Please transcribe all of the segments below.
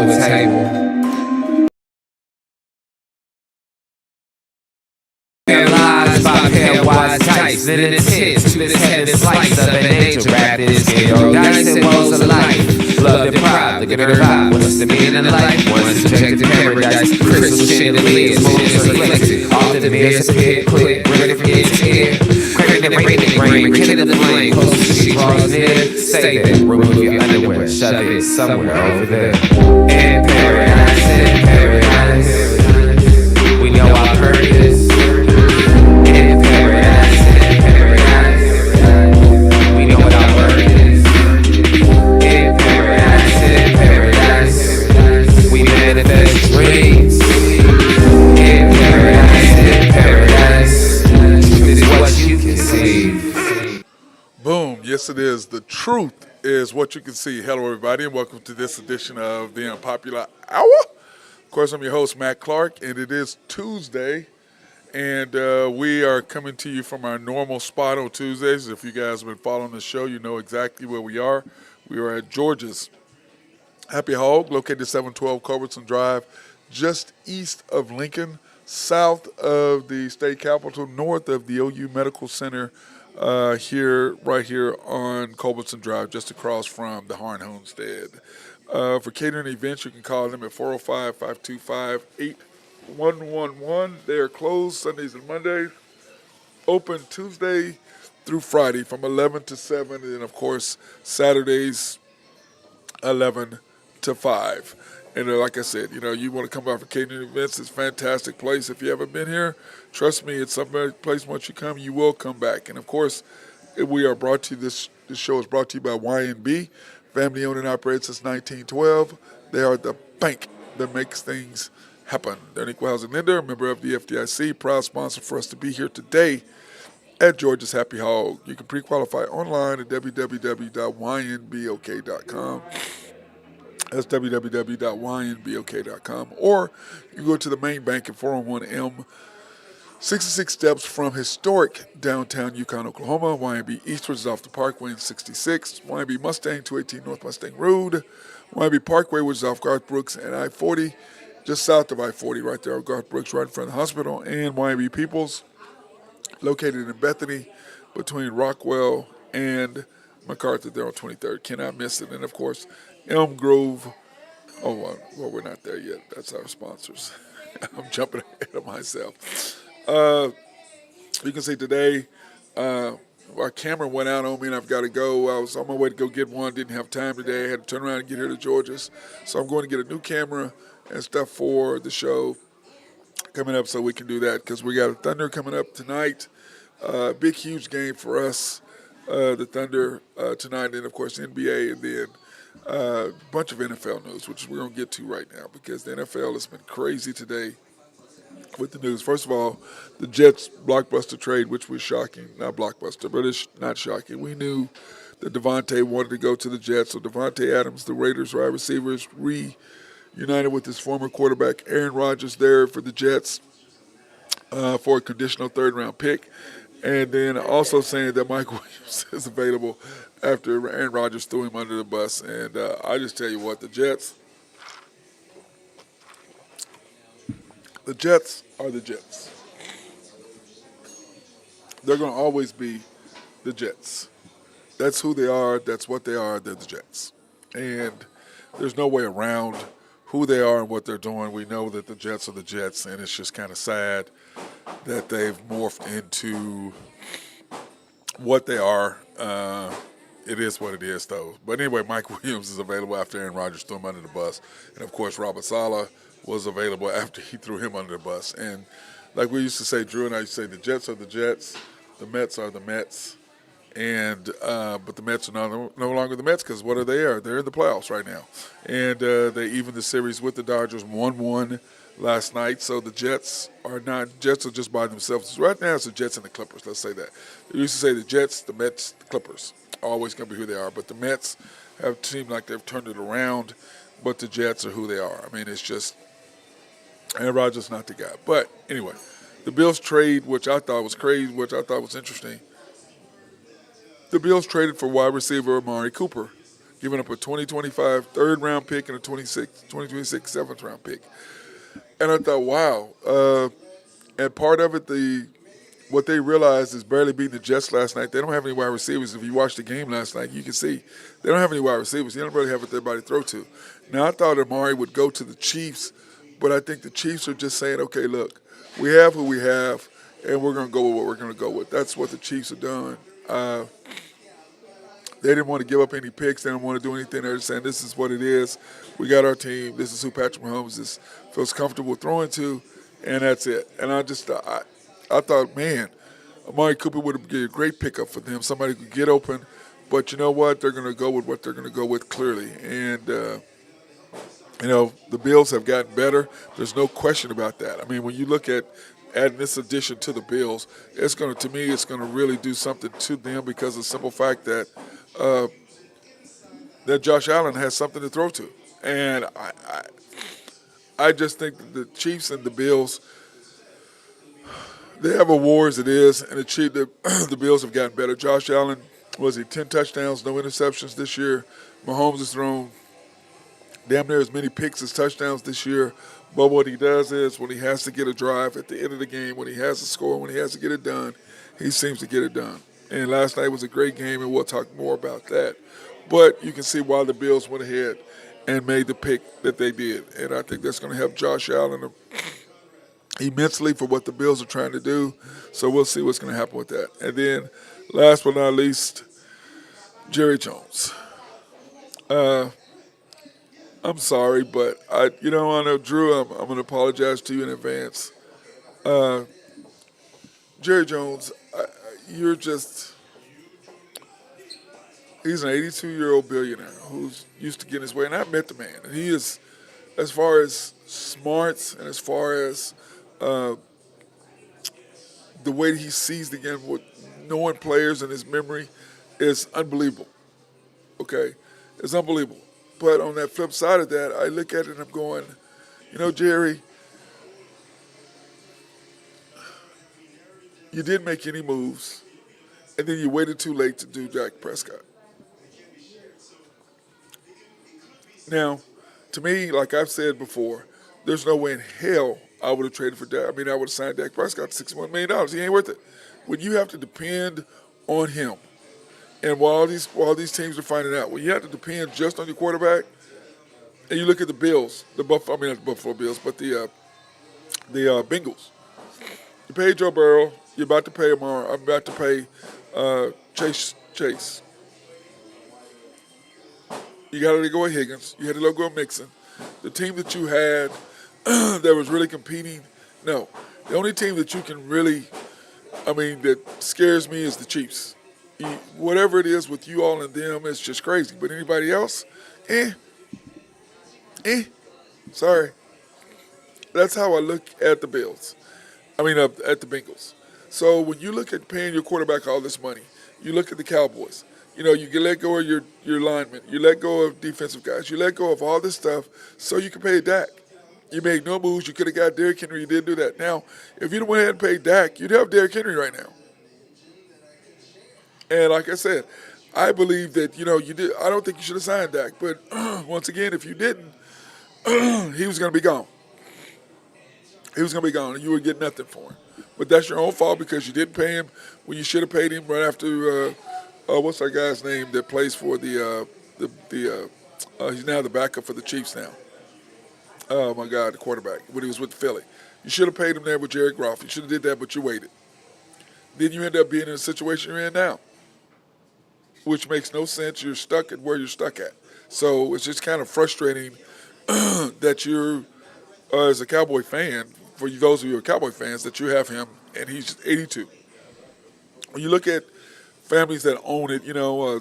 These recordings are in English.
to a table. Paralyzed by pairwise dice, then it hits to this headed slice of an angel wrapped in scale. Dice and woes of life, love deprived, look at her vibe. What's the meaning of life? One subjected to paradise, crystal chandeliers, moments reflected. All the mirrors appear, click, ready for ear to ear. Crack the rating brain, rekindle the flame, close as she draws near. Say that, remove your underwear, shove it somewhere over there. In paradise, we know our purpose. Boom. Yes, it is. The truth is what you can see. Hello, everybody, and welcome to this edition of the Unpopular Hour. Of course, I'm your host, Matt Clark, and it is Tuesday, and we are coming to you from our normal spot on Tuesdays. If you guys have been following the show, you know exactly where we are. We are at Georgia's Happy Hog, located 712 Culbertson Drive, just east of Lincoln, south of the state capitol, north of the OU Medical Center, right here on Culbertson Drive, just across from the Harn Homestead. For catering events, you can call them at 405-525-8111. They are closed Sundays and Mondays, open Tuesday through Friday from 11 to 7, and then, of course, Saturdays 11 to 5. And like I said, you want to come out for catering events, it's a fantastic place. If you haven't been here, trust me, it's some place once you come, you will come back. And, of course, we are brought to you, this show is brought to you by YNB, family owned and operated since 1912. They are the bank that makes things happen. They're an equal housing lender, a member of the FDIC, proud sponsor for us to be here today at Georgia's Happy Hog. You can pre-qualify online at www.ynbok.com. That's www.ynbok.com. Or you can go to the main bank at 401 M, 66 steps from historic downtown Yukon, Oklahoma. YNB Eastward is off the Parkway in 66. YNB Mustang, 218 North Mustang Road. YNB Parkway, which is off Garth Brooks and I-40, just south of I-40, right there on Garth Brooks, right in front of the hospital. And YNB Peoples, located in Bethany, between Rockwell and MacArthur there on 23rd. Cannot miss it. And, of course, Elm Grove. Oh, well, we're not there yet. That's our sponsors. I'm jumping ahead of myself. You can see today, our camera went out on me and I've got to go. I was on my way to go get one. Didn't have time today. I had to turn around and get here to Georgia's. So I'm going to get a new camera and stuff for the show coming up so we can do that, because we got a Thunder coming up tonight. Big, huge game for us, the Thunder tonight, and, of course, NBA, and then a bunch of NFL news, which we're going to get to right now, because the NFL has been crazy today with the news. First of all, the Jets blockbuster trade, which was shocking. Not blockbuster, but it's not shocking. We knew that Devontae wanted to go to the Jets, so Devontae Adams, the Raiders wide receivers, reunited with his former quarterback Aaron Rodgers there for the Jets for a conditional third-round pick. And then also saying that Mike Williams is available after Aaron Rodgers threw him under the bus. And I just tell you what, the Jets are the Jets. They're going to always be the Jets. That's who they are. That's what they are. They're the Jets. And there's no way around who they are and what they're doing. We know that the Jets are the Jets, and it's just kind of sad that they've morphed into what they are. It is what it is, though. But anyway, Mike Williams is available after Aaron Rodgers threw him under the bus. And, of course, Robert Saleh was available after he threw him under the bus. And like we used to say, Drew and I used to say, the Jets are the Jets, the Mets are the Mets. And but the Mets are no longer the Mets, because what are they? They're in the playoffs right now. And they evened the series with the Dodgers 1-1 last night. So the Jets are just by themselves. Right now it's the Jets and the Clippers, let's say that. We used to say the Jets, the Mets, the Clippers are always going to be who they are. But the Mets have seemed like they've turned it around, but the Jets are who they are. I mean, it's just Aaron Rodgers not the guy. But anyway, the Bills trade, which I thought was crazy, which I thought was interesting. The Bills traded for wide receiver Amari Cooper. giving up a 2025 third-round pick and a 2026 seventh-round pick. And I thought, wow. And part of it, what they realized is barely beating the Jets last night. They don't have any wide receivers. If you watched the game last night, you can see they don't have any wide receivers. They don't really have everybody to throw to. Now, I thought Amari would go to the Chiefs, but I think the Chiefs are just saying, okay, look, we have who we have, and we're going to go with what we're going to go with. That's what the Chiefs have done. They didn't want to give up any picks. They didn't want to do anything. They're just saying, this is what it is. We got our team. This is who Patrick Mahomes feels comfortable throwing to, and that's it. And I thought, man, Amari Cooper would be a great pickup for them. Somebody could get open. But you know what? They're going to go with what they're going to go with clearly. And, the Bills have gotten better. There's no question about that. I mean, when you look at adding this addition to the Bills, it's going to really do something to them because of the simple fact that Josh Allen has something to throw to. And I just think that the Chiefs and the Bills, they have a war as it is, and the Bills have gotten better. Josh Allen, 10 touchdowns, no interceptions this year. Mahomes has thrown damn near as many picks as touchdowns this year. But what he does is when he has to get a drive at the end of the game, when he has to score, when he has to get it done, he seems to get it done. And last night was a great game, and we'll talk more about that. But you can see why the Bills went ahead and made the pick that they did. And I think that's going to help Josh Allen immensely for what the Bills are trying to do. So we'll see what's going to happen with that. And then last but not least, Jerry Jones. I'm sorry, but I know, Drew, I'm going to apologize to you in advance. Jerry Jones, he's an 82-year-old billionaire who's used to getting his way. And I met the man. And he is, as far as smarts and as far as the way he sees the game, with knowing players and his memory is unbelievable. Okay? It's unbelievable. But on that flip side of that, I look at it and I'm going, Jerry, you didn't make any moves, and then you waited too late to do Dak Prescott. Now, to me, like I've said before, there's no way in hell I would have traded for Dak. I mean, I would have signed Dak Prescott $61 million. He ain't worth it. When you have to depend on him, and while these teams are finding out, when you have to depend just on your quarterback, and you look at the Bills, not the Buffalo Bills, but the Bengals. You pay Joe Burrow. You're about to pay Amar. I'm about to pay Chase. You got to let go of Higgins. You had to let go of Mixon. The team that you had that was really competing, no. The only team that you can really, that scares me is the Chiefs. Whatever it is with you all and them, it's just crazy. But anybody else, sorry. That's how I look at the Bills. At the Bengals. So when you look at paying your quarterback all this money, you look at the Cowboys. You can let go of your linemen. You let go of defensive guys. You let go of all this stuff so you can pay Dak. You made no moves. You could have got Derrick Henry. You didn't do that. Now, if you'd went ahead and paid Dak, you'd have Derrick Henry right now. And like I said, I believe that, you did. I don't think you should have signed Dak. But once again, if you didn't, he was going to be gone. He was going to be gone, and you would get nothing for him. But that's your own fault because you didn't pay him when you should have paid him right after, what's that guy's name that plays for he's now the backup for the Chiefs now. Oh, my God, the quarterback, when he was with Philly. You should have paid him there with Jared Goff. You should have did that, but you waited. Then you end up being in a situation you're in now, which makes no sense. You're stuck at where you're stuck at. So it's just kind of frustrating that you're, as a Cowboy fan, for those of you who are Cowboy fans, that you have him, and he's 82. When you look at families that own it,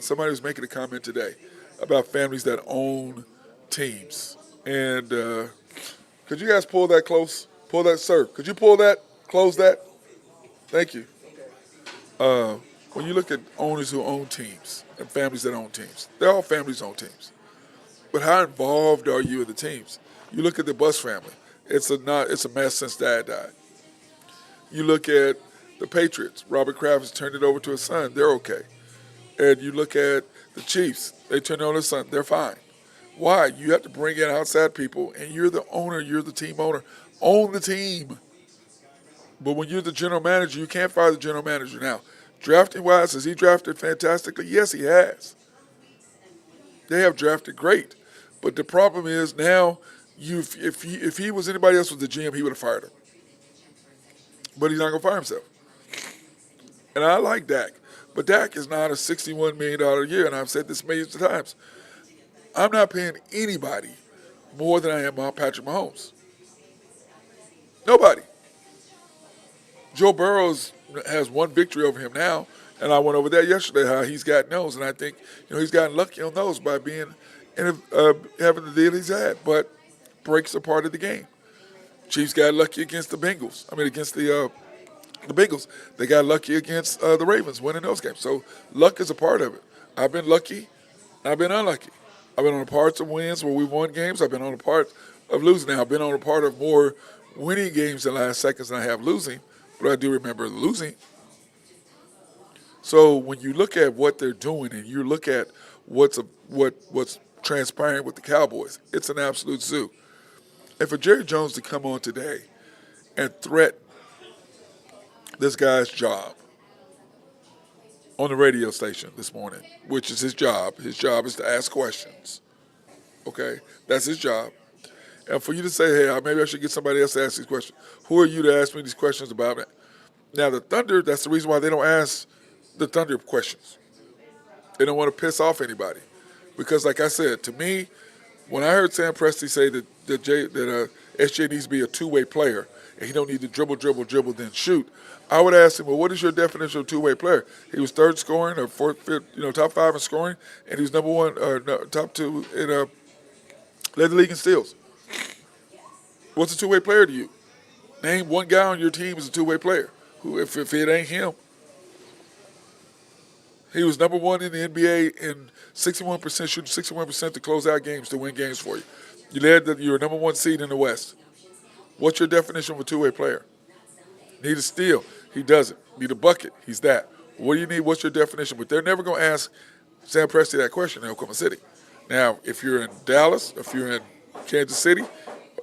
somebody was making a comment today about families that own teams. And could you guys pull that close? Pull that, sir. Could you pull that? Close that? Thank you. When you look at owners who own teams and families that own teams, they're all families own teams. But how involved are you in the teams? You look at the Buss family. It's a mess since Dad died. You look at the Patriots. Robert Kraft has turned it over to his son. They're okay. And you look at The Chiefs, they turn on their son, they're fine. Why? You have to bring in outside people, and you're the owner, you're the team owner. Own the team. But when you're the general manager, you can't fire the general manager. Now, drafting wise, has he drafted fantastically? Yes, he has. They have drafted great. But the problem is now, if he was anybody else with the GM, he would have fired him. But he's not going to fire himself. And I like Dak. But Dak is not a $61 million a year, and I've said this millions of times. I'm not paying anybody more than I am on Patrick Mahomes. Nobody. Joe Burrows has one victory over him now, and I went over that yesterday, how he's gotten those, and I think he's gotten lucky on those by being having the deal he's had, but breaks a part of the game. Chiefs got lucky against the Bengals. Against the Bengals. They got lucky against the Ravens, winning those games. So luck is a part of it. I've been lucky. I've been unlucky. I've been on the parts of wins where we won games. I've been on the part of losing. Now, I've been on the part of more winning games in the last seconds than I have losing, but I do remember losing. So when you look at what they're doing and you look at what's transpiring with the Cowboys, it's an absolute zoo. And for Jerry Jones to come on today and threaten this guy's job on the radio station this morning, which is his job. His job is to ask questions. Okay? That's his job. And for you to say, hey, maybe I should get somebody else to ask these questions. Who are you to ask me these questions about it? Now, the Thunder, that's the reason why they don't ask the Thunder questions. They don't want to piss off anybody. Because, like I said, to me, when I heard Sam Presti say that SJ needs to be a two-way player and he don't need to dribble, then shoot, I would ask him, well, what is your definition of a two-way player? He was third scoring or fourth, fifth, top five in scoring, and he was number one, top two in led the league in steals. What's a two-way player to you? Name one guy on your team as a two-way player. Who, if it ain't him, he was number one in the NBA in 61%, shooting 61% to close out games, to win games for you. You were number one seed in the West. What's your definition of a two-way player? Need a steal. He doesn't. Need a bucket. He's that. What do you need? What's your definition? But they're never going to ask Sam Presti that question in Oklahoma City. Now, if you're in Dallas, if you're in Kansas City,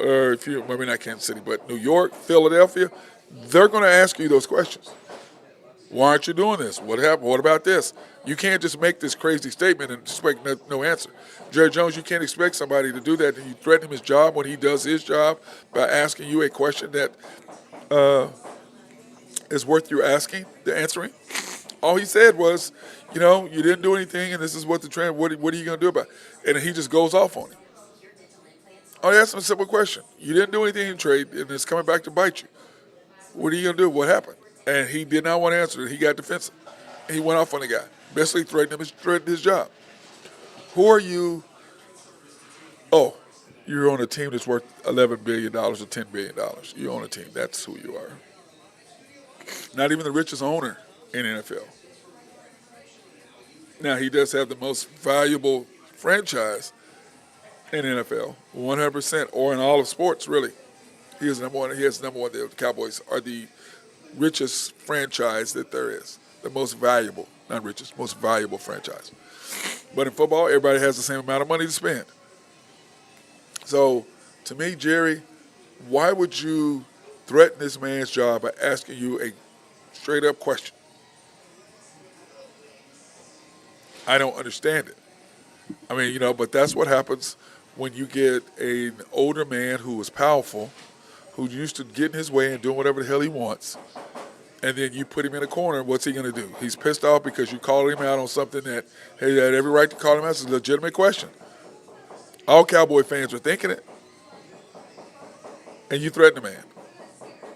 or if you're, maybe not Kansas City, but New York, Philadelphia, they're going to ask you those questions. Why aren't you doing this? What happened? What about this? You can't just make this crazy statement and expect no answer. Jerry Jones, you can't expect somebody to do that, and you threaten him his job when he does his job by asking you a question that is worth you asking, the answering. All he said was, you didn't do anything, and this is what the trend. What are you going to do about it? And he just goes off on him. I asked him a simple question. You didn't do anything in trade, and it's coming back to bite you. What are you going to do? What happened? And he did not want to answer it. He got defensive. And he went off on the guy. Basically threatened his job. Who are you? Oh, you're on a team that's worth $11 billion or $10 billion. You own a team. That's who you are. Not even the richest owner in the NFL. Now, he does have the most valuable franchise in the NFL, 100%, or in all of sports, really. He is number one. He has number one. The Cowboys are the richest franchise that there is. The most valuable, not richest, most valuable franchise. But in football, everybody has the same amount of money to spend. So, to me, Jerry, why would you threaten this man's job by asking you a straight-up question? I don't understand it. But that's what happens when you get an older man who is powerful, who's used to getting his way and doing whatever the hell he wants, and then you put him in a corner. What's he going to do? He's pissed off because you called him out on something that he had every right to call him out. It's a legitimate question. All Cowboy fans are thinking it, and you threaten a man.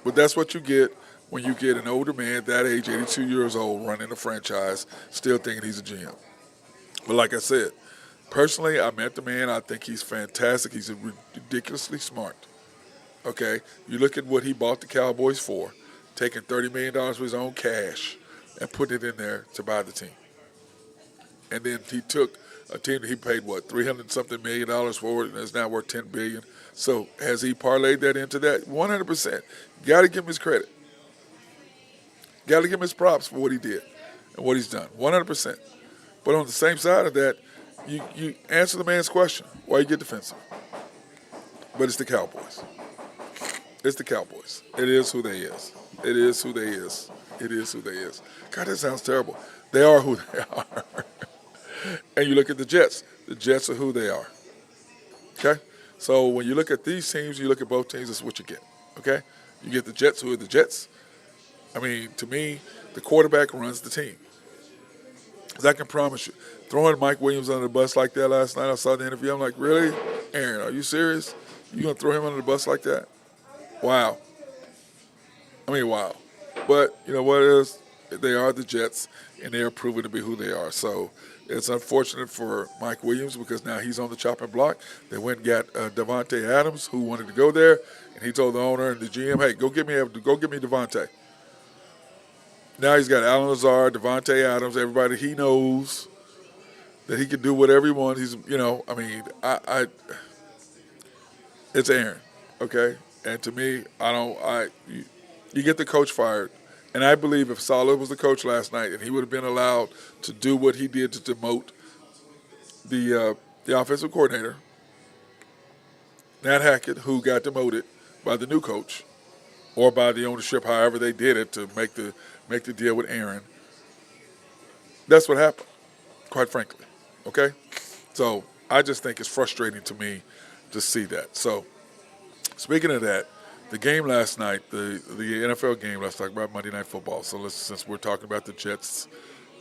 But that's what you get when you get an older man that age, 82 years old, running a franchise, still thinking he's a GM. But like I said, personally, I met the man. I think he's fantastic. He's ridiculously smart. Okay? You look at what he bought the Cowboys for, taking $30 million of his own cash and putting it in there to buy the team. And then he took a team that he paid, $300-something million for it, and it's now worth $10 billion. So has he parlayed that into that? 100%. Got to give him his credit. Got to give him his props for what he did and what he's done. 100%. But on the same side of that, you answer the man's question. Why you get defensive? But it's the Cowboys. It's the Cowboys. It is who they is. It is who they is. It is who they is. God, that sounds terrible. They are who they are. And you look at the Jets. The Jets are who they are. Okay? So when you look at these teams, you look at both teams, this is what you get. Okay? You get the Jets who are the Jets. I mean, to me, the quarterback runs the team. Because I can promise you, throwing Mike Williams under the bus like that last night, I saw the interview, I'm like, really? Aaron, are you serious? You going to throw him under the bus like that? Wow. I mean, wow. But you know what it is? They are the Jets, and they are proven to be who they are. So it's unfortunate for Mike Williams because now he's on the chopping block. They went and got Devontae Adams, who wanted to go there, and he told the owner and the GM, hey, go get me Devontae. Now he's got Alan Lazard, Devontae Adams, everybody he knows that he can do whatever he wants. He's, it's Aaron, okay? And to me, you get the coach fired. And I believe if Saleh was the coach last night and he would have been allowed to do what he did to demote the offensive coordinator, Nat Hackett, who got demoted by the new coach or by the ownership, however they did it to make the deal with Aaron, that's what happened, quite frankly, okay? So I just think it's frustrating to me to see that. So speaking of that, the game last night, the NFL game, let's talk about Monday Night Football. So since we're talking about the Jets,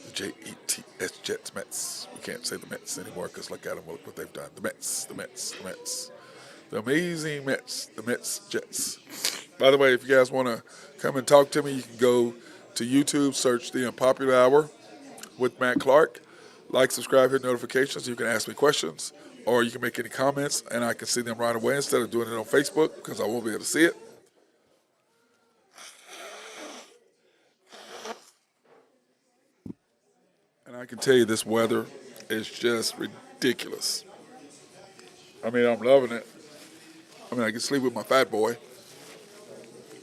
the Jets, Jets, Mets. We can't say the Mets anymore because look at them, look what they've done. The Mets. The amazing Mets, the Mets, Jets. By the way, if you guys want to come and talk to me, you can go to YouTube, search The Unpopular Hour with Matt Clark. Like, subscribe, hit notifications. You can ask me questions. Or you can make any comments, and I can see them right away instead of doing it on Facebook because I won't be able to see it. And I can tell you this weather is just ridiculous. I mean, I'm loving it. I mean, I can sleep with my fat boy,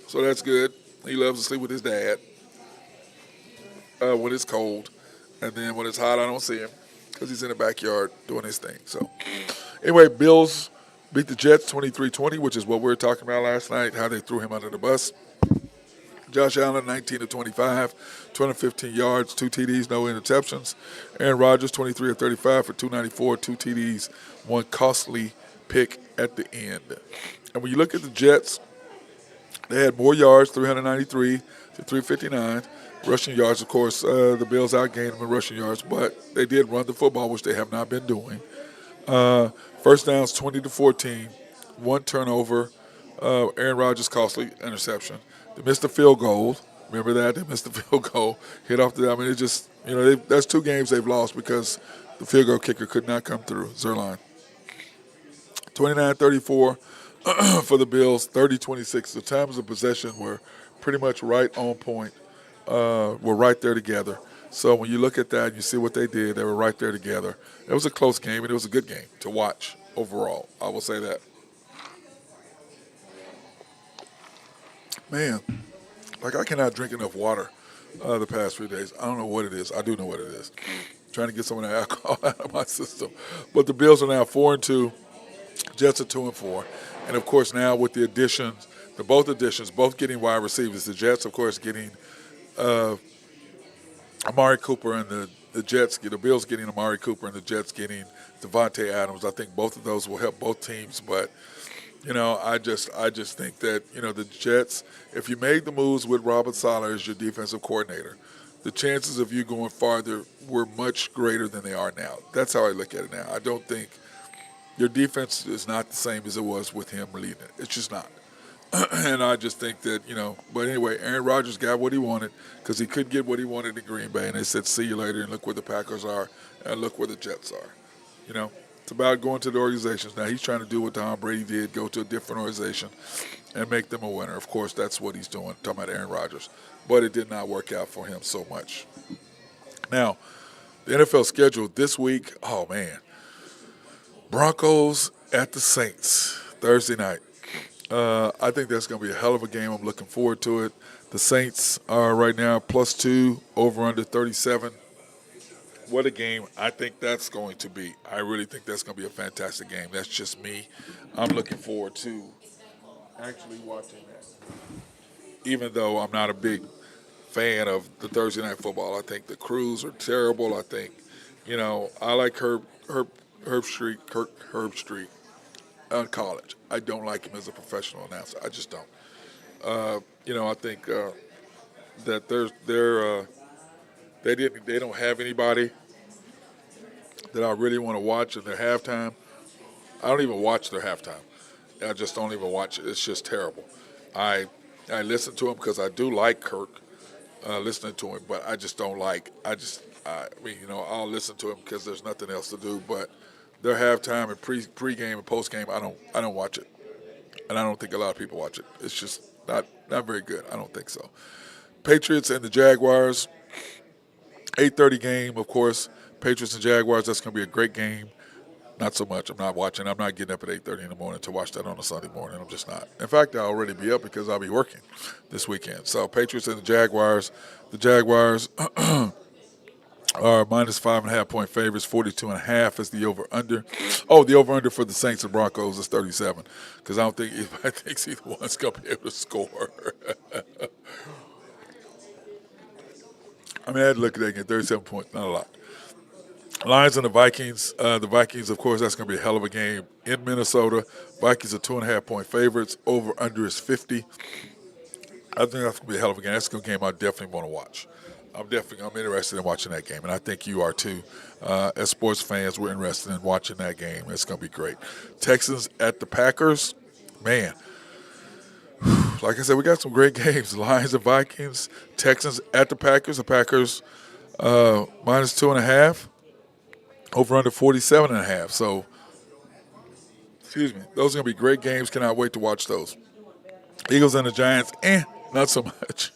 so that's good. He loves to sleep with his dad when it's cold. And then when it's hot, I don't see him because he's in the backyard doing his thing. So anyway, Bills beat the Jets 23-20, which is what we were talking about last night, how they threw him under the bus. Josh Allen, 19 of 25, 215 yards, 2 TDs, no interceptions. Aaron Rodgers, 23 of 35 for 294, 2 TDs, one costly pick at the end. And when you look at the Jets, they had more yards, 393 to 359. Rushing yards, of course, the Bills outgained them in rushing yards, but they did run the football, which they have not been doing. First downs, 20-14, one turnover. Aaron Rodgers costly interception. They missed the field goal. Remember that? They missed the field goal. Hit off the. I mean, it just that's 2 games they've lost because the field goal kicker could not come through. Zerline. 29-34 for the Bills. 30-26. The times of possession were pretty much right on point. Were right there together. So when you look at that, you see what they did. They were right there together. It was a close game, and it was a good game to watch overall. I will say that. Man, like I cannot drink enough water the past few days. I don't know what it is. I do know what it is. I'm trying to get some of that alcohol out of my system. But the Bills are now 4-2. Jets are 2-4. And, of course, now with the additions, both getting wide receivers. The Jets, of course, getting Amari Cooper, and the Bills getting Amari Cooper, and the Jets getting Devontae Adams. I think both of those will help both teams. But, I just think that, the Jets, if you made the moves with Robert Saleh as your defensive coordinator, the chances of you going farther were much greater than they are now. That's how I look at it now. I don't think your defense is not the same as it was with him leading it. It's just not. And I just think that, but anyway, Aaron Rodgers got what he wanted because he couldn't get what he wanted in Green Bay. And they said, see you later, and look where the Packers are, and look where the Jets are. It's about going to the organizations. Now, he's trying to do what Tom Brady did, go to a different organization and make them a winner. Of course, that's what he's doing, talking about Aaron Rodgers. But it did not work out for him so much. Now, the NFL schedule this week, oh, man. Broncos at the Saints, Thursday night. I think that's going to be a hell of a game. I'm looking forward to it. The Saints are right now +2, over under 37. What a game I think that's going to be. I really think that's going to be a fantastic game. That's just me. I'm looking forward to actually watching that. Even though I'm not a big fan of the Thursday night football, I think the crews are terrible. I think, I like Herb Street, Kirk Herb Street on college. I don't like him as a professional announcer. I just don't. I think that they don't have anybody that I really want to watch in their halftime. I don't even watch their halftime. I just don't even watch it. It's just terrible. I I listen to him because I do like Kirk, listening to him, but I just don't like. I'll listen to him because there's nothing else to do. But their halftime and pregame and postgame, I don't watch it, and I don't think a lot of people watch it. It's just not very good. I don't think so. Patriots and the Jaguars, 8:30 game, of course. Patriots and Jaguars. That's going to be a great game. Not so much. I'm not watching. I'm not getting up at 8:30 in the morning to watch that on a Sunday morning. I'm just not. In fact, I'll already be up because I'll be working this weekend. So Patriots and the Jaguars. The Jaguars are minus 5.5 point favorites. 42.5 is the over/under. Oh, the over/under for the Saints and Broncos is 37 because I don't think anybody thinks either one's going to be able to score. I had to look at that again. 37 points, not a lot. Lions and the Vikings. The Vikings, of course, that's going to be a hell of a game in Minnesota. Vikings are 2.5 point favorites. Over under is 50. I think that's going to be a hell of a game. That's a game I definitely want to watch. I'm interested in watching that game, and I think you are too. As sports fans, we're interested in watching that game. It's going to be great. Texans at the Packers. Man, like I said, we got some great games. Lions and Vikings. Texans at the Packers. The Packers minus 2.5. Over under 47.5. So, excuse me. Those are going to be great games. Cannot wait to watch those. Eagles and the Giants, not so much.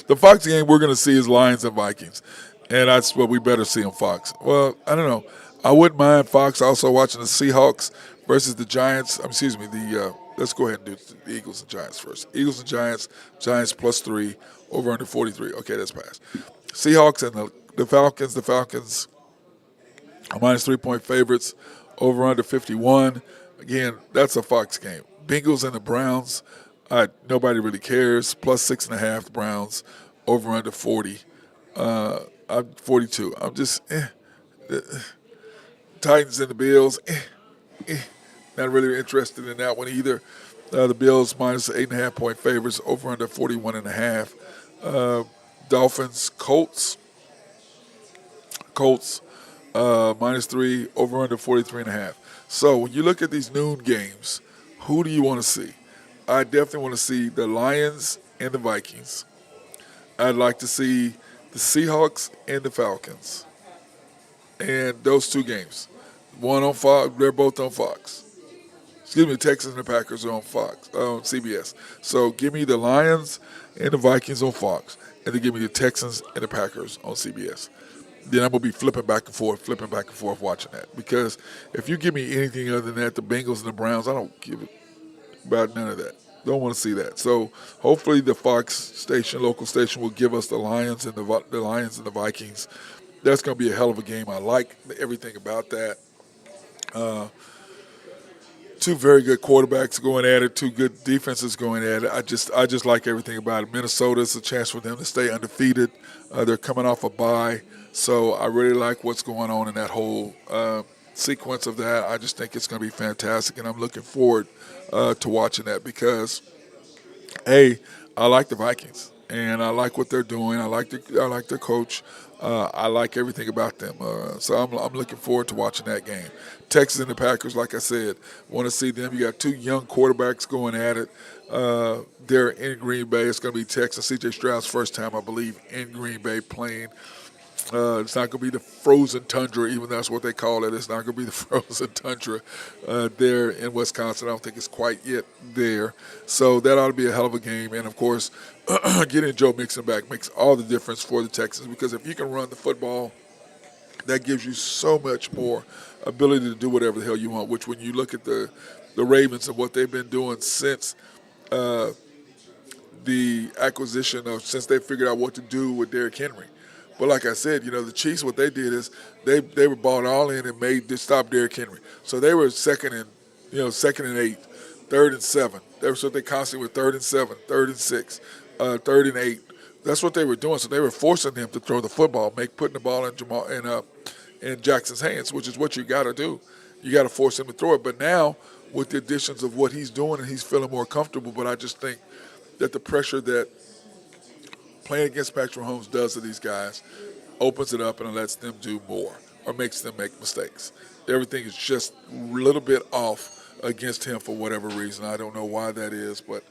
The Fox game we're going to see is Lions and Vikings. And that's what we better see on Fox. Well, I don't know. I wouldn't mind Fox also watching the Seahawks versus the Giants. Let's go ahead and do the Eagles and Giants first. Eagles and Giants, Giants +3, over under 43. Okay, that's passed. Seahawks and the Falcons. The Falcons are minus 3 point favorites, over under 51. Again, that's a Fox game. Bengals and the Browns. Nobody really cares. +6.5. The Browns, over under 40. I'm 42. I'm just Titans and the Bills. Not really interested in that one either. The Bills minus 8.5 point favorites, over under 41.5. Dolphins, Colts. Colts -3, over under 43.5. So when you look at these noon games, who do you want to see? I definitely want to see the Lions and the Vikings. I'd like to see the Seahawks and the Falcons. And those two games. One on Fox, they're both on Fox. Excuse me, Texans and the Packers are on Fox, on CBS. So give me the Lions and the Vikings on Fox, and then give me the Texans and the Packers on CBS. Then I'm going to be flipping back and forth watching that. Because if you give me anything other than that, the Bengals and the Browns, I don't give it about none of that. Don't want to see that. So hopefully the Fox station, local station, will give us the Lions and the Vikings. That's going to be a hell of a game. I like everything about that. Two very good quarterbacks going at it, two good defenses going at it. I just like everything about it. Minnesota's a chance for them to stay undefeated. They're coming off a bye, so I really like what's going on in that whole sequence of that. I just think it's going to be fantastic, and I'm looking forward to watching that because, I like the Vikings and I like what they're doing. I like their coach. I like everything about them. So I'm looking forward to watching that game. Texas and the Packers, like I said, want to see them. You got two young quarterbacks going at it. They're in Green Bay. It's going to be Texas. C.J. Stroud's first time, I believe, in Green Bay playing. It's not going to be the frozen tundra, even that's what they call it. It's not going to be the frozen tundra there in Wisconsin. I don't think it's quite yet there. So that ought to be a hell of a game. And, of course, getting Joe Mixon back makes all the difference for the Texans because if you can run the football, that gives you so much more ability to do whatever the hell you want, which when you look at the Ravens and what they've been doing since the acquisition since they figured out what to do with Derrick Henry. But like I said, the Chiefs, what they did is they were balled all in and made this stop Derrick Henry. So they were second and 8, third and 7. That's what they constantly were, third and 7, third and 6, third and 8. That's what they were doing. So they were forcing him to throw the football, putting the ball in Jackson's hands, which is what you got to do. You got to force him to throw it. But now, with the additions of what he's doing, and he's feeling more comfortable. But I just think that the pressure that playing against Patrick Mahomes does to these guys opens it up and lets them do more or makes them make mistakes. Everything is just a little bit off against him for whatever reason. I don't know why that is, but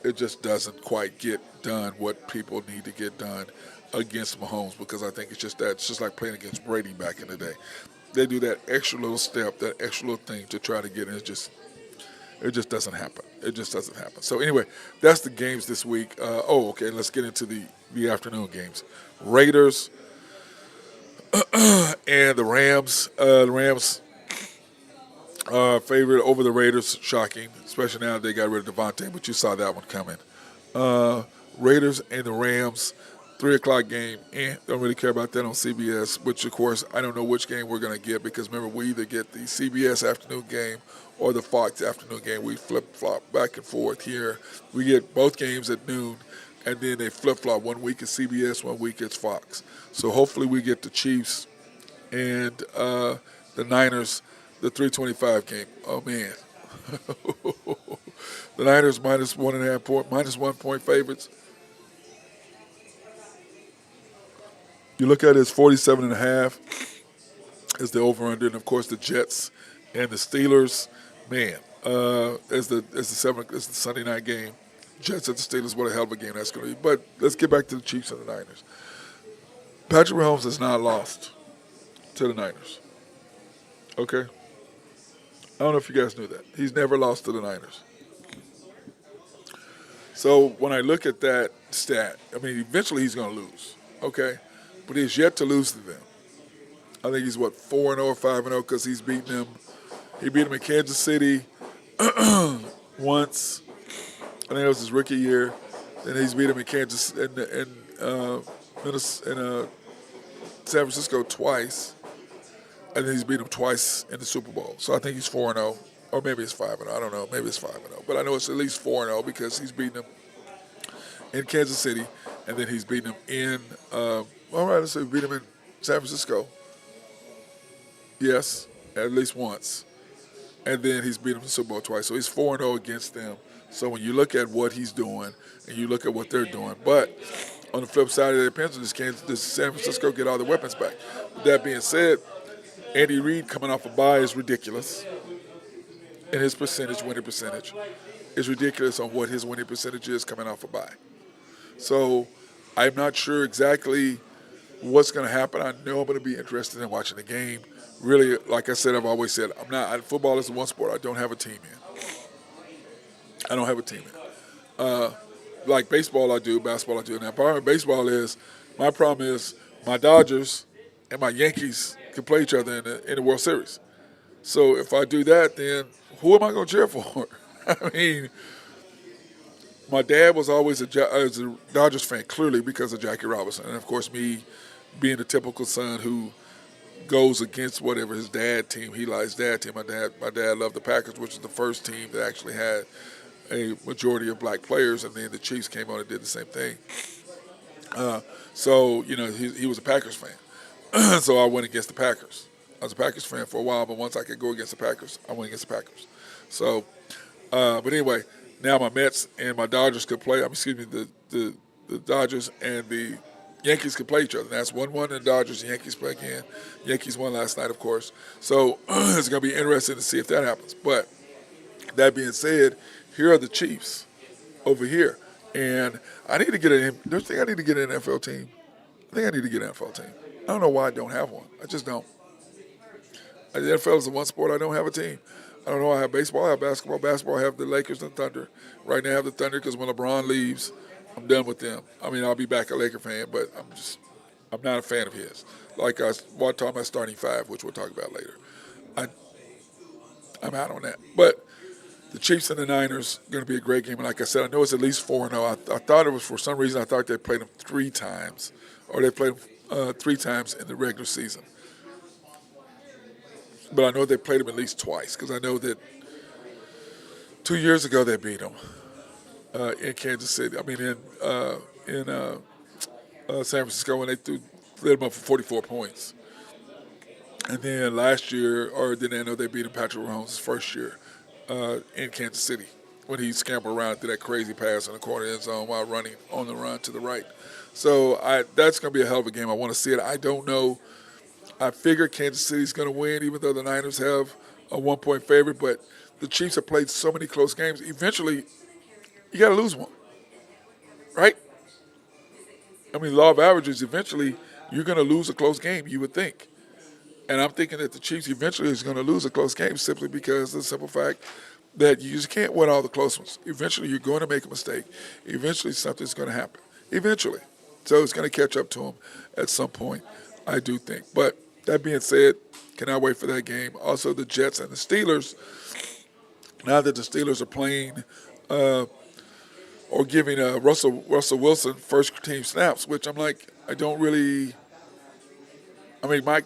it just doesn't quite get done what people need to get done against Mahomes, because I think it's just like playing against Brady back in the day. They do that extra little step, that extra little thing to try to get in. It just doesn't happen. It just doesn't happen. So anyway, that's the games this week. Okay, let's get into the afternoon games. Raiders and the Rams. The Rams favorite over the Raiders. Shocking, especially now they got rid of Devontae, but you saw that one coming. Raiders and the Rams, 3 o'clock game. Don't really care about that on CBS, which, of course, I don't know which game we're going to get, because, remember, we either get the CBS afternoon game or the Fox afternoon game. We flip-flop back and forth here. We get both games at noon, and then they flip-flop. 1 week it's CBS, 1 week it's Fox. So hopefully we get the Chiefs and the Niners, the 3:25 game. Oh, man. The Niners minus 1 point favorites. You look at it, it's 47.5 is the over-under, and of course the Jets and the Steelers. Man, as the Sunday night game, Jets at the Steelers. What a hell of a game that's going to be. But let's get back to the Chiefs and the Niners. Patrick Mahomes has not lost to the Niners. Okay, I don't know if you guys knew that. He's never lost to the Niners. So when I look at that stat, I mean, eventually he's going to lose. Okay. But he's yet to lose to them. I think he's, 4-0 or 5-0, because he's beaten them. He beat them in Kansas City once. I think it was his rookie year. Then he's beat them in Kansas in San Francisco twice. And then he's beat them twice in the Super Bowl. So I think he's 4-0, or maybe it's 5-0. I don't know. Maybe it's 5-0. But I know it's at least 4-0, because he's beaten them in Kansas City, and then he's beaten them in let's say we beat him in San Francisco. Yes, at least once. And then he's beat him in the Super Bowl twice. So he's 4-0 against them. So when you look at what he's doing and you look at what they're doing. But on the flip side, it depends on does San Francisco get all the weapons back. With that being said, Andy Reid coming off a bye is ridiculous. And his winning percentage, is ridiculous on what his winning percentage is coming off a bye. So I'm not sure exactly what's going to happen. I know I'm going to be interested in watching the game. Really, like I said, I've always said, football is the one sport I don't have a team in. I don't have a team in. Like baseball I do, basketball I do. Now, part of baseball is, my problem is my Dodgers and my Yankees can play each other in the World Series. So if I do that, then who am I going to cheer for? I mean, my dad was always a Dodgers fan, clearly because of Jackie Robinson. And, of course, me being the typical son who goes against whatever his dad team, he likes dad team. My dad loved the Packers, which is the first team that actually had a majority of black players, and then the Chiefs came on and did the same thing. So, he was a Packers fan. So I went against the Packers. I was a Packers fan for a while, but once I could go against the Packers, I went against the Packers. So, but anyway, now my Mets and my Dodgers could play. The Dodgers and the Yankees could play each other. That's 1-1 in the Dodgers. The Yankees play again. Yankees won last night, of course. So it's going to be interesting to see if that happens. But that being said, here are the Chiefs over here. And I need to get an NFL team. I think I need to get an NFL team. I don't know why I don't have one. I just don't. The NFL is the one sport I don't have a team. I don't know. I have baseball, I have basketball. Basketball, I have the Lakers and Thunder. Right now I have the Thunder because when LeBron leaves, I'm done with them. I mean, I'll be back a Laker fan, but I'm not a fan of his. Like I was talking about starting five, which we'll talk about later. I'm out on that. But the Chiefs and the Niners going to be a great game. And like I said, I know it's at least 4-0. I thought it was, for some reason, I thought they played them 3 times, or they played them 3 times in the regular season. But I know they played them at least twice because I know that 2 years ago they beat them in Kansas City. I mean, in San Francisco when they led them up for 44 points. And then last year, or then I know they beat him Patrick Mahomes' first year in Kansas City when he scampered around through that crazy pass in the corner end zone while running on the run to the right. So that's going to be a hell of a game. I want to see it. I don't know. I figure Kansas City's going to win, even though the Niners have a 1-point favorite. But the Chiefs have played so many close games. Eventually, you got to lose one, right? I mean, law of averages. Eventually, you're going to lose a close game. You would think. And I'm thinking that the Chiefs eventually is going to lose a close game simply because of the simple fact that you just can't win all the close ones. Eventually, you're going to make a mistake. Eventually, something's going to happen. Eventually. So it's going to catch up to them at some point, I do think. But that being said, cannot wait for that game. Also, the Jets and the Steelers, now that the Steelers are playing or giving Russell Wilson first team snaps, which I'm like, I don't really – I mean, Mike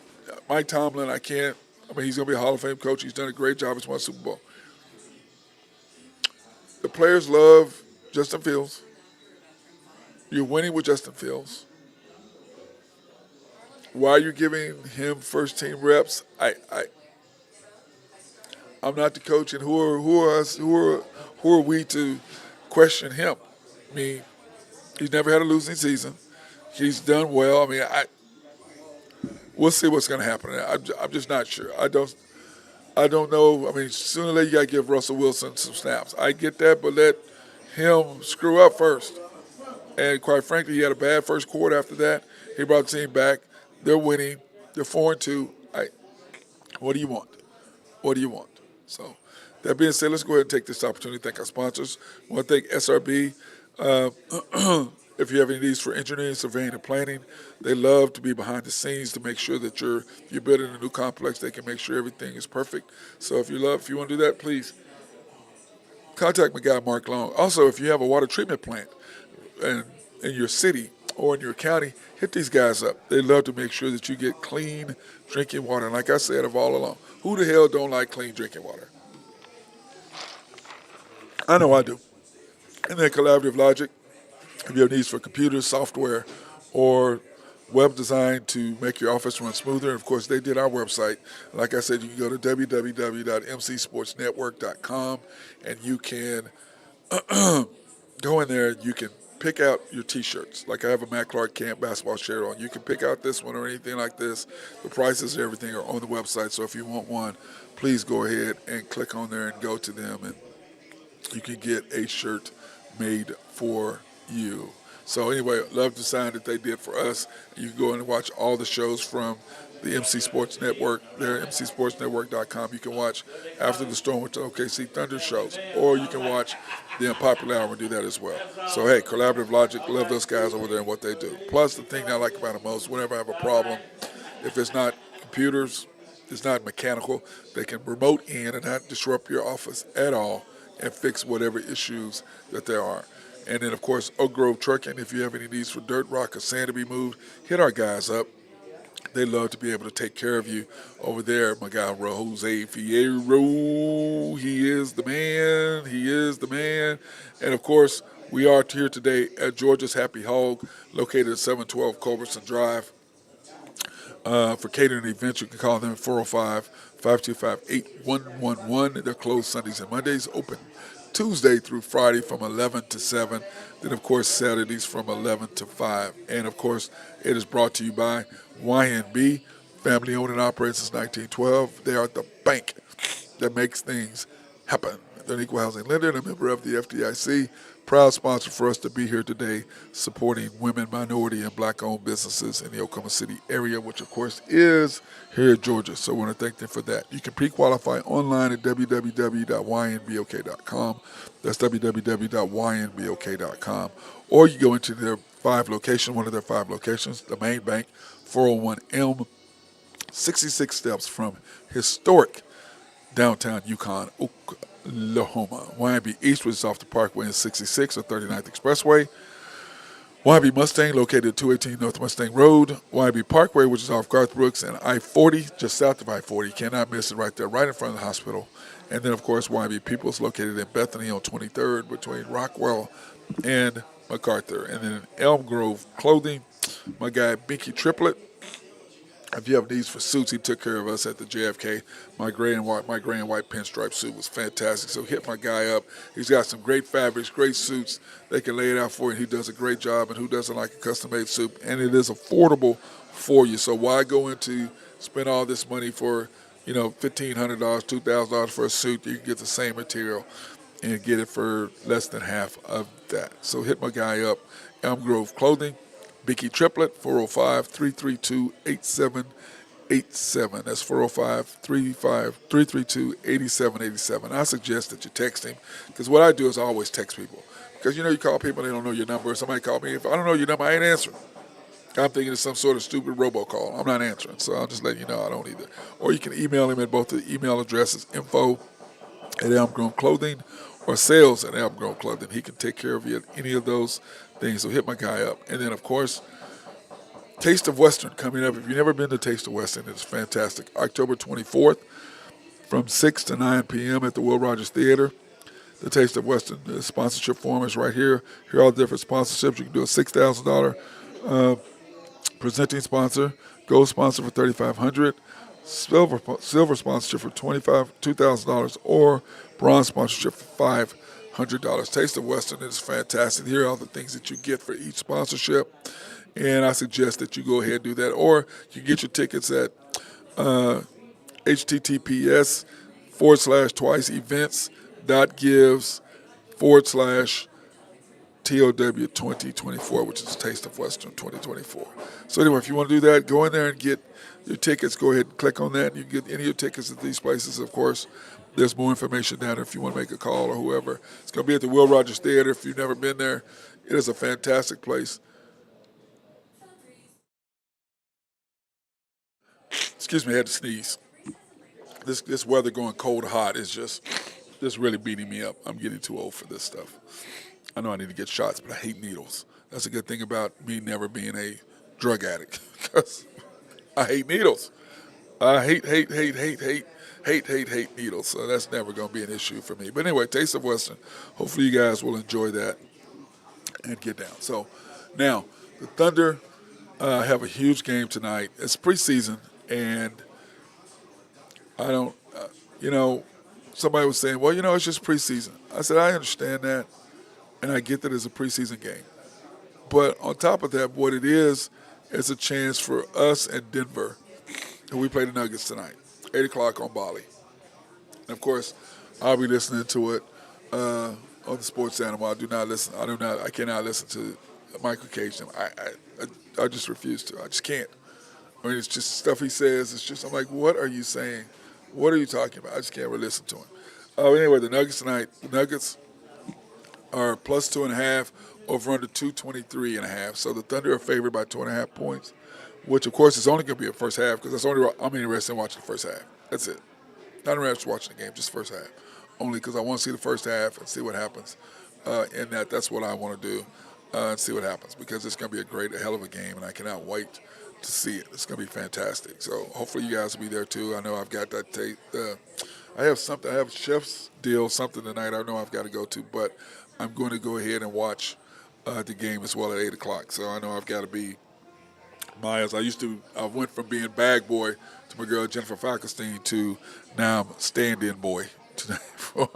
Tomlin, I can't – I mean, he's going to be a Hall of Fame coach. He's done a great job. He's won a Super Bowl. The players love Justin Fields. You're winning with Justin Fields. Why are you giving him first team reps? I'm not the coach, and who are we to question him? I mean, he's never had a losing season. He's done well. I mean, we'll see what's going to happen. I'm just not sure. I don't know. I mean, sooner or later you got to give Russell Wilson some snaps. I get that, but let him screw up first. And quite frankly, he had a bad first quarter after that. He brought the team back. They're winning. They're 4-2. What do you want? What do you want? So that being said, let's go ahead and take this opportunity to thank our sponsors. I want to thank SRB. If you have any needs for engineering, surveying, and planning, they love to be behind the scenes to make sure that you're building a new complex. They can make sure everything is perfect. So if you want to do that, please contact my guy Mark Long. Also, if you have a water treatment plant in your city or in your county, hit these guys up. They love to make sure that you get clean drinking water. And like I said, of all along, who the hell don't like clean drinking water? I know I do. And then Collaborative Logic. If you have needs for computers, software, or web design to make your office run smoother, and of course, they did our website. Like I said, you can go to www.mcsportsnetwork.com, and you can go in there. You can pick out your T-shirts. Like I have a Matt Clark Camp basketball shirt on. You can pick out this one or anything like this. The prices and everything are on the website, so if you want one, please go ahead and click on there and go to them, and you can get a shirt made for you. So anyway, love the sign that they did for us. You can go in and watch all the shows from the MC Sports Network. There, mcsportsnetwork.com. You can watch After the Storm with the OKC Thunder shows, or you can watch the Unpopular Hour and do that as well. So hey, Collaborative Logic, love those guys over there and what they do. Plus, the thing I like about it most, whenever I have a problem, if it's not computers, it's not mechanical, they can remote in and not disrupt your office at all and fix whatever issues that there are. And then, of course, Oak Grove Trucking. If you have any needs for dirt, rock, or sand to be moved, hit our guys up. They love to be able to take care of you over there. My guy, Jose Fierro, he is the man. He is the man. And, of course, we are here today at Georgia's Happy Hog, located at 712 Culbertson Drive. For catering events, you can call them at 405-525-8111. They're closed Sundays and Mondays, open Tuesday through Friday from 11 to 7. Then, of course, Saturdays from 11 to 5. And, of course, it is brought to you by YNB, family owned and operated since 1912. They are the bank that makes things happen. They're an equal housing lender and a member of the FDIC. Proud sponsor for us to be here today supporting women, minority, and black-owned businesses in the Oklahoma City area, which, of course, is here in Georgia. So I want to thank them for that. You can pre-qualify online at www.ynbok.com. That's www.ynbok.com. Or you go into their one of their 5 locations, the main bank, 401 M, 66 steps from historic downtown Yukon, Oklahoma. YNB East, which is off the Parkway and 66 or 39th Expressway. YB Mustang, located at 218 North Mustang Road. YB Parkway, which is off Garth Brooks and I-40, just south of I-40. You cannot miss it right there, right in front of the hospital. And then, of course, YB Peoples, located in Bethany on 23rd between Rockwell and MacArthur. And then Elm Grove Clothing, my guy Binky Triplet. If you have needs for suits, he took care of us at the JFK. My gray and white pinstripe suit was fantastic. So hit my guy up. He's got some great fabrics, great suits. They can lay it out for you. He does a great job. And who doesn't like a custom-made suit? And it is affordable for you. So why go into spend all this money for, $1,500, $2,000 for a suit? You can get the same material and get it for less than half of that. So hit my guy up, Elm Grove Clothing. Bicky Triplet, 405-332-8787. That's 405-332-8787. I suggest that you text him, because what I do is I always text people. Because, you call people, they don't know your number. Somebody call me. If I don't know your number, I ain't answering. I'm thinking it's some sort of stupid robocall. I'm not answering, so I'll just let you know I don't either. Or you can email him at both the email addresses, info@Elmgrove Clothing or sales@Elmgrove Clothing. He can take care of you at any of those things, so hit my guy up. And then, of course, Taste of Western coming up. If you've never been to Taste of Western, it's fantastic. October 24th from 6 to 9 p.m. at the Will Rogers Theater. The Taste of Western, the sponsorship form is right here. Here are all the different sponsorships. You can do a $6,000 presenting sponsor, gold sponsor for $3,500, silver sponsorship for $2,000, or bronze sponsorship for $500. Taste of Western is fantastic. Here are all the things that you get for each sponsorship, and I suggest that you go ahead and do that. Or you can get your tickets at https://twiceevents.gives/ TOW 2024, which is Taste of Western 2024. So anyway, if you want to do that, go in there and get your tickets. Go ahead and click on that. You can get any of your tickets at these places. Of course, there's more information down there if you want to make a call or whoever. It's going to be at the Will Rogers Theater. If you've never been there, it is a fantastic place. Excuse me, I had to sneeze. This weather going cold, hot is just really beating me up. I'm getting too old for this stuff. I know I need to get shots, but I hate needles. That's a good thing about me never being a drug addict, because I hate needles. I hate needles. So that's never going to be an issue for me. But anyway, Taste of Western. Hopefully you guys will enjoy that and get down. So now the Thunder have a huge game tonight. It's preseason, and I don't, somebody was saying, well, it's just preseason. I said, I understand that. And I get that it's a preseason game. But on top of that, what it is a chance for us and Denver, who we play the Nuggets tonight, 8 o'clock on Bali. And, of course, I'll be listening to it on the Sports Animal. I cannot listen to Michael Cage. I just refuse to. I just can't. I mean, it's just stuff he says. It's just, I'm like, what are you saying? What are you talking about? I just can't really listen to him. Anyway, the Nuggets tonight, are plus 2.5, over under 223.5. So the Thunder are favored by 2.5 points, which of course is only going to be a first half, because I'm interested in watching the first half. That's it. Not interested in watching the game, just first half. Only because I want to see the first half and see what happens. And that's what I want to do, and see what happens, because it's going to be a hell of a game, and I cannot wait to see it. It's going to be fantastic. So hopefully you guys will be there too. I know I've got that tape. I have a chef's deal, something tonight I know I've got to go to, but I'm going to go ahead and watch the game as well at 8 o'clock. So I know I've got to be Myers. I went from being bag boy to my girl Jennifer Falkenstein to now I'm stand-in boy tonight for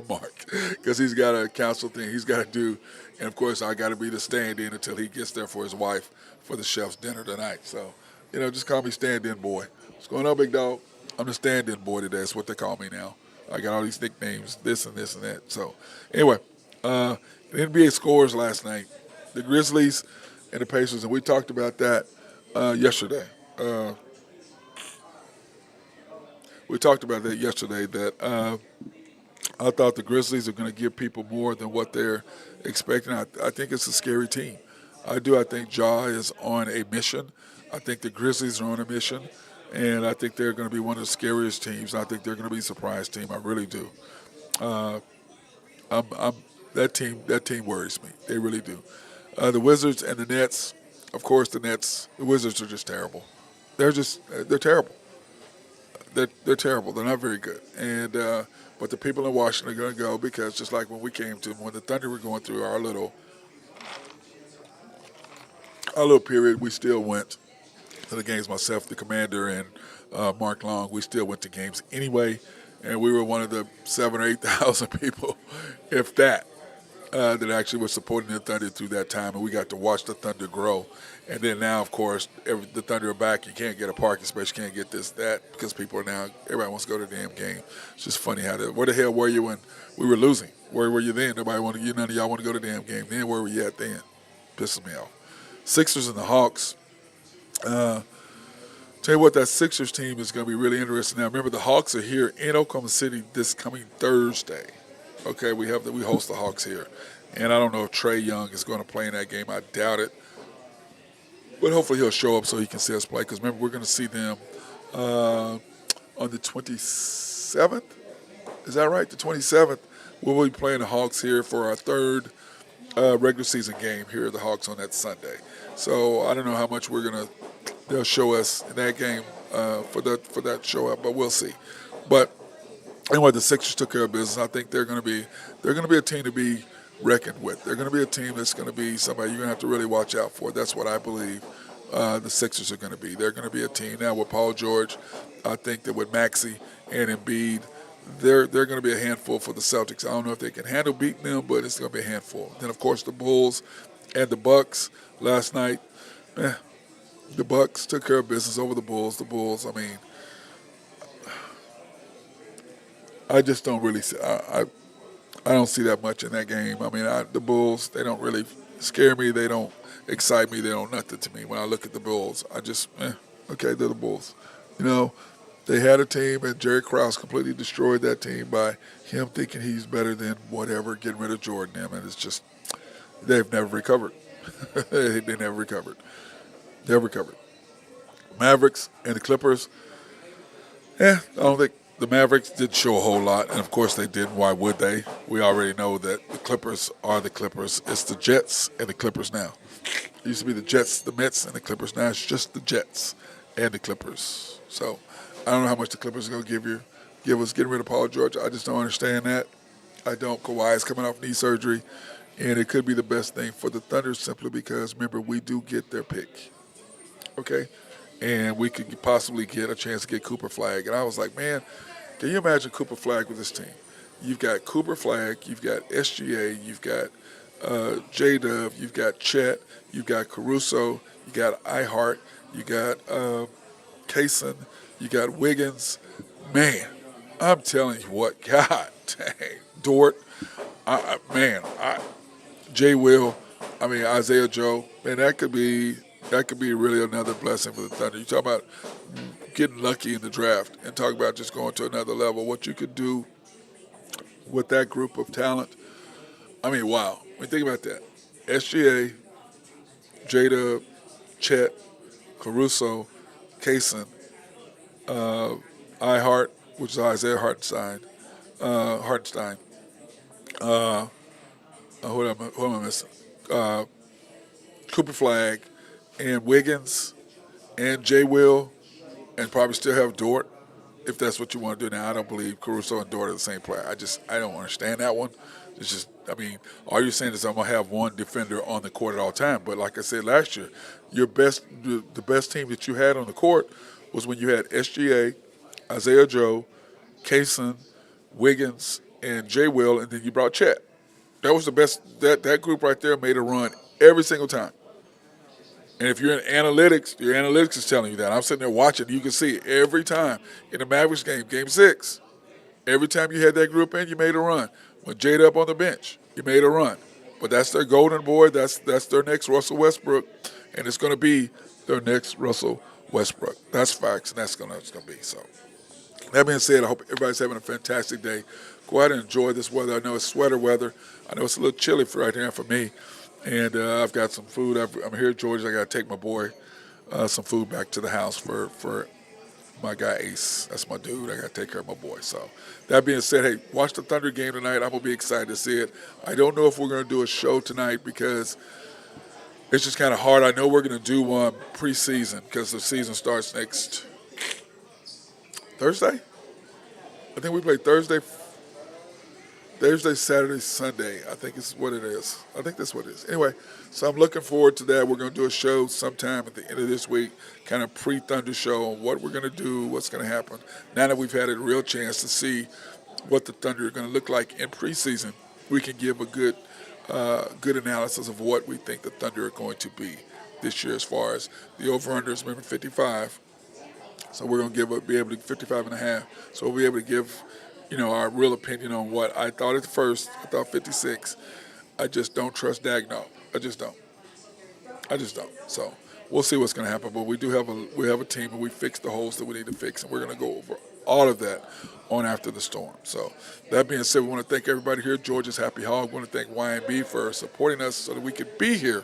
Mark, because he's got a council thing he's got to do. And, of course, I got to be the stand-in until he gets there for his wife for the chef's dinner tonight. So, just call me stand-in boy. What's going on, big dog? I'm the stand-in boy today. That's what they call me now. I got all these nicknames, this and this and that. So, anyway, the NBA scores last night. The Grizzlies and the Pacers, and we talked about that yesterday. That I thought the Grizzlies are going to give people more than what they're expecting. I think it's a scary team. I do. I think Ja is on a mission. I think the Grizzlies are on a mission. And I think they're going to be one of the scariest teams. I think they're going to be a surprise team. I really do. That team worries me. They really do. The Wizards and the Nets, of course, the Wizards are just terrible. They're terrible. They're terrible. They're not very good. And but the people in Washington are going to go because just like when we came to them, when the Thunder were going through our little period, we still went to the games. Myself, the Commander, and Mark Long, we still went to games anyway, and we were one of the 7 or 8,000 people, if that, that actually was supporting the Thunder through that time, and we got to watch the Thunder grow. And then now, of course, the Thunder are back. You can't get a parking space. You can't get this, that, because people are now, everybody wants to go to the damn game. It's just funny how where the hell were you when we were losing? Where were you then? None of y'all want to go to the damn game. Then where were you at then? Pisses me off. Sixers and the Hawks. Tell you what, that Sixers team is going to be really interesting. Now, remember, the Hawks are here in Oklahoma City this coming Thursday. Okay, we host the Hawks here. And I don't know if Trae Young is going to play in that game. I doubt it. But hopefully he'll show up so he can see us play. Because remember, we're going to see them on the 27th. Is that right? The 27th. We'll be playing the Hawks here for our third regular season game here at the Hawks on that Sunday. So I don't know how much they'll show us in that game for that show up, but we'll see. But anyway, the Sixers took care of business. I think they're going to be a team to be reckoned with. They're going to be a team that's going to be somebody you're going to have to really watch out for. That's what I believe the Sixers are going to be. They're going to be a team now with Paul George. I think that with Maxey and Embiid, they're going to be a handful for the Celtics. I don't know if they can handle beating them, but it's going to be a handful. Then, of course, the Bulls and the Bucks last night. The Bucks took care of business over the Bulls. The Bulls, I mean, I just don't really see. I don't see that much in that game. I mean, the Bulls, they don't really scare me. They don't excite me. They don't nothing to me. When I look at the Bulls, I just, okay, they're the Bulls. You know, they had a team, and Jerry Krause completely destroyed that team by him thinking he's better than whatever, getting rid of Jordan. And it's just, they've never recovered. They never recovered. Never recovered. Mavericks and the Clippers, I don't think the Mavericks did show a whole lot, and of course they didn't. Why would they? We already know that the Clippers are the Clippers. It's the Jets and the Clippers now. It used to be the Jets, the Mets, and the Clippers. Now it's just the Jets and the Clippers. So I don't know how much the Clippers are going to give us getting rid of Paul George. I just don't understand that. I don't. Kawhi is coming off knee surgery, and it could be the best thing for the Thunder simply because, remember, we do get their pick. Okay? And we could possibly get a chance to get Cooper Flag. And I was like, man, can you imagine Cooper Flag with this team? You've got Cooper Flag, you've got SGA, you've got J-Dub, you've got Chet, you've got Caruso, you got iHeart, you got Kaysen, you got Wiggins. Man, I'm telling you what, God dang, Dort, Jay Will, Isaiah Joe, man, that could be really another blessing for the Thunder. You talk about getting lucky in the draft and talk about just going to another level. What you could do with that group of talent. I mean, wow. I mean, think about that. SGA, J-Dub, Chet, Caruso, Kaysen, iHeart, which is Isaiah Hartenstein. Who am I missing? Cooper Flag, and Wiggins, and Jay Will, and probably still have Dort, if that's what you want to do. Now, I don't believe Caruso and Dort are the same player. I don't understand that one. It's just, all you're saying is I'm going to have one defender on the court at all time. But like I said last year, the best team that you had on the court was when you had SGA, Isaiah Joe, Kaysen, Wiggins, and Jay Will, and then you brought Chet. That was the best. That group right there made a run every single time. And if you're in analytics, your analytics is telling you that. I'm sitting there watching. You can see it every time in the Mavericks game, Game 6. Every time you had that group in, you made a run. When Jade up on the bench, you made a run. But that's their golden boy. That's their next Russell Westbrook, and it's going to be their next Russell Westbrook. That's facts, and that's going to be so. That being said, I hope everybody's having a fantastic day. Go out and enjoy this weather. I know it's sweater weather. I know it's a little chilly right now for me. And I've got some food. I'm here at Georgia. I got to take my boy some food back to the house for my guy Ace. That's my dude. I got to take care of my boy. So that being said, hey, watch the Thunder game tonight. I'm going to be excited to see it. I don't know if we're going to do a show tonight because It's just kind of hard. I know we're going to do one preseason because the season starts next Thursday. I think we play Thursday, Saturday, Sunday. I think it's what it is. I think that's what it is. Anyway, so I'm looking forward to that. We're going to do a show sometime at the end of this week, kind of pre-Thunder show on what we're going to do, what's going to happen. Now that we've had a real chance to see what the Thunder are going to look like in preseason, we can give a good analysis of what we think the Thunder are going to be this year as far as the over-under is, remember, 55. So we're going to be able to 55 and a half. So we'll be able to give, our real opinion on what I thought at first. I thought 56. I just don't trust Dagno. I just don't. So we'll see what's going to happen. But we have a team, and we fixed the holes that we need to fix, and we're going to go over all of that on After the Storm. So that being said, we want to thank everybody here. Georgia's Happy Hog. We want to thank YNB for supporting us so that we could be here